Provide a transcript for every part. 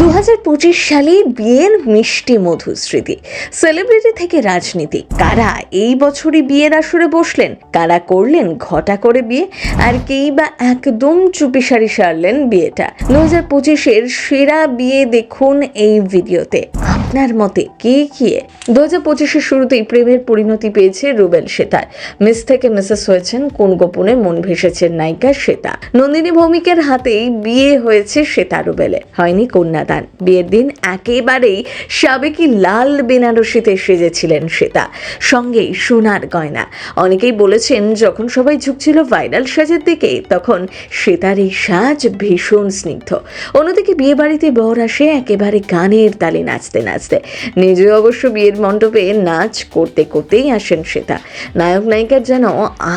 2025 সালে বিয়ের মিষ্টি মধুর স্মৃতি, সেলিব্রিটি থেকে রাজনীতি, কারা এই বছরই বিয়ের আসরে বসলেন, কারা করলেন ঘটা করে বিয়ে, আর কেই বা একদম চুপিসারি সারলেন বিয়েটা। 2025-এর সেরা বিয়ে দেখুন এই ভিডিওতে। আপনার মতে কে কে? 2025-এর শুরুতেই প্রেমের পরিণতি পেয়েছে রুবেল শ্বেতার। মিস থেকে মিসেস হয়েছেন কোন গোপনে মন ভেসেছেন নায়িকা শ্বেতা। নন্দিনী ভৌমিকের হাতেই বিয়ে হয়েছে শ্বেতা রুবেলে, হয়নি কন্যাদান। বিয়ের দিন একেবারেই সাবেকি লাল বেনারসিতে সেজেছিলেন শ্বেতা, সঙ্গে সোনার গয়না। অনেকেই বলেছেন যখন সবাই ঝুঁকছিল ভাইরাল সাজের দিকে, তখন শ্বেতার এই সাজ ভীষণ স্নিগ্ধ। অন্যদিকে বিয়ে বাড়িতে বর আসে একেবারে গানের তালে নাচতে নাচতে। নিজে অবশ্য বিয়ের মণ্ডপে নাচ করতে করতেই আসেন শ্বেতা। নায়ক নায়িকার যেন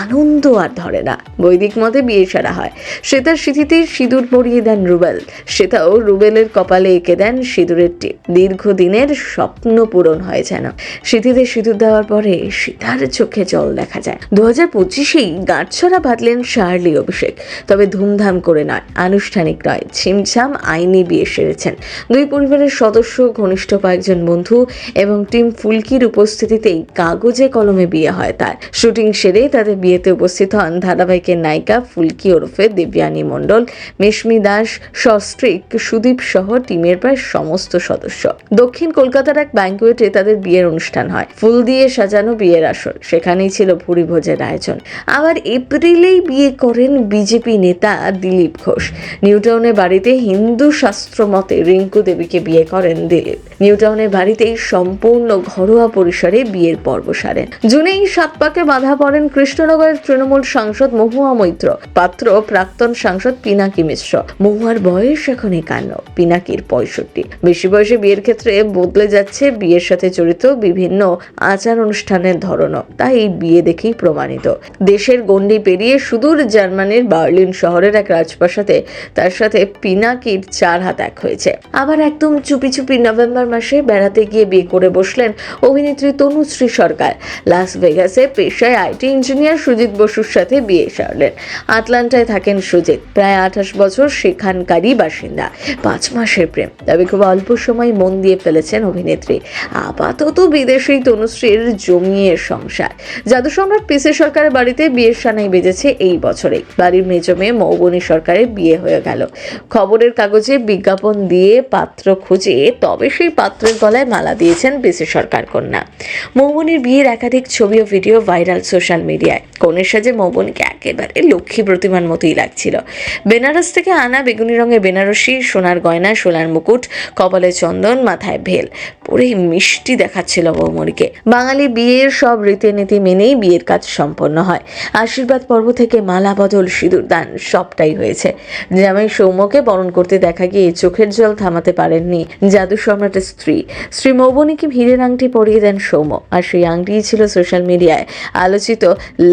আনন্দ আর ধরে না। বৈদিক মতে বিয়ে সারা হয়। শ্বেতার সিঁথিতে সিঁদুর পরিয়ে দেন রুবেল। শ্বেতাও রুবেলের কপালে এঁকে দেন সিঁদুরের টিপ। দীর্ঘদিনের স্বপ্ন পূরণ হয় যেন। সিঁথিতে সিঁদুর দেওয়ার পরে শ্বেতার চোখে জল দেখা যায়। 2025-এই গাঁটছড়া বাঁধলেন শার্লি অভিষেক, তবে ধুমধাম করে নয়, আনুষ্ঠানিক নয়, ছিমছাম আইনি বিয়ে সেরেছেন। দুই পরিবারের সদস্য, ঘনিষ্ঠ কয়েকজন বন্ধু এবং টিম ফুলকির উপস্থিতিতেই কাগজে কলমে বিয়ে হয় তার। শুটিং সেরে তাদের বিয়েতে উপস্থিত হন ধারাবাহিকের নায়িকা ফুলকি ওরফে দেবযানী মণ্ডল, মেশমি দাস, সস্ত্রীক, সুদীপ সহ টিমের প্রায় সমস্ত সদস্য। দক্ষিণ কলকাতার এক ব্যাঙ্কুয়েটে তাদের বিয়ের অনুষ্ঠান হয়। ফুল দিয়ে সাজানো বিয়ের আসর, সেখানেই ছিল ভুরি ভোজের আয়োজন। আবার এপ্রিলেই বিয়ে করেন বিজেপি নেতা দিলীপ ঘোষ। নিউটাউনের বাড়িতে হিন্দু শাস্ত্র মতে রিঙ্কু দেবীকে বিয়ে করেন দিলীপ। নিউটাউনের বাড়িতেই সম্পূর্ণ ঘরোয়া পরিসরে বিয়ের পর্ব সারেন। জুনেই সাত পাকে বাধা পড়েন কৃষ্ণনগরের তৃণমূল সাংসদ মহুয়া মৈত্র, পাত্র প্রাক্তন সাংসদ পিনাকি মিশ্র। মহুয়ার বয়স এখন 51, পিনাকির 65। বেশি বয়সে বিয়ের ক্ষেত্রে বদলে যাচ্ছে বিয়ের সাথে জড়িত বিভিন্ন আচার অনুষ্ঠানের ধরনও, তাই এই বিয়ে দেখেই প্রমাণিত। দেশের গণ্ডি পেরিয়ে সুদূর জার্মানির বার্লিন শহরের এক রাজপ্রাসাদে তার সাথে পিনাকির 4 হাত এক হয়েছে। আবার একদম চুপি চুপি নভেম্বর মাসে বেড়াতে গিয়ে বিয়ে করে বসলেন অভিনেত্রী তনুশ্রী সরকার। লাস ভেগাসে পেশায় আইটি ইঞ্জিনিয়ার সুজিত বসুর সাথে বিয়ে সারলেন। আটলান্টায় থাকেন সুজিত, প্রায় 28 বছর সেখানকারই বাসিন্দা। 5 মাসের প্রেম, তবে খুব অল্প সময় মন দিয়ে ফেলেছেন অভিনেত্রী। আপাতত বিদেশেই তনুশ্রীর জমিয়ে সংসার। জাদু সম্রাট পিসি সরকারের বাড়িতে বিয়ের সানাই বেজেছে এই বছরেই। বাড়ির মেজো মেয়ে মৌবনী সরকারের বিয়ে হয়ে গেল। খবরের কাগজে বিজ্ঞাপন দিয়ে পাত্র খুঁজে তবে সেই পাত্রের গলায় মালা দিয়েছেন পিসি সরকার কন্যা। মৌবনীর বিয়ের একাধিক ছবি ও ভিডিও ভাইরাল সোশ্যাল মিডিয়ায়। কনের সাজে মৌবনীকে একেবারে লক্ষ্মী প্রতিমার মতোই লাগছিল। বেনারস থেকে আনা বেগুনি রঙের বেনারসি, সোনার গয়না, সোনার মুকুট, কপালে চন্দন, মাথায় ভেল পরে মিষ্টি দেখাচ্ছিল মৌবনীকে। বাঙালি বিয়ের সব রীতিনীতি মেনেই বিয়ের কাজ সম্পন্ন হয়। আশীর্বাদ পর্ব থেকে মালা বদল, সিঁদুর দান সবটাই হয়েছে। জামাই সৌম্যকে বরণ করতে দেখা গিয়ে চোখের জল থামাতে পারেননি জাদু সম্রাটের স্ত্রী। শ্রী মৌবনীকে হীরের আংটি পরিয়ে দেন সৌম্য, আর সেই আংটিই ছিল সোশ্যাল মিডিয়ায় আলোচিত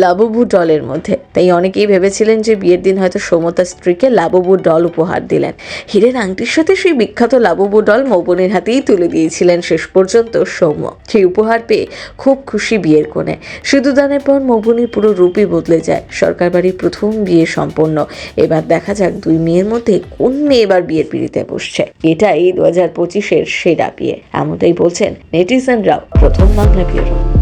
লাবুবু ডলের মধ্যে। তাই অনেকেই ভেবেছিলেন যে বিয়ের দিন হয়তো সৌম্য তার স্ত্রীকে লাবুবু ডল উপহার দিলেন। হীরের আংটির সাথে সেই বিখ্যাত লাবুবু ডল মৌবনীর হাতেই তুলে দিয়েছিলেন শেষ পর্যন্ত সৌম্য। সেই উপহার পেয়ে খুব খুশি বিয়ের কনে। সিঁদুরদানের পর মৌবনীর পুরো রূপই বদলে যায়। সরকার বাড়ির প্রথম বিয়ে সম্পন্ন। এবার দেখা যাক দুই মেয়ের মধ্যে কোন মেয়ে এবার বিয়ের পিঁড়িতে বসছে। এটাই 2025-এর সেরা বিয়ে, এমনটাই বলছেন নেটিজেনরাও। প্রথম বাংলা ব্যুরো।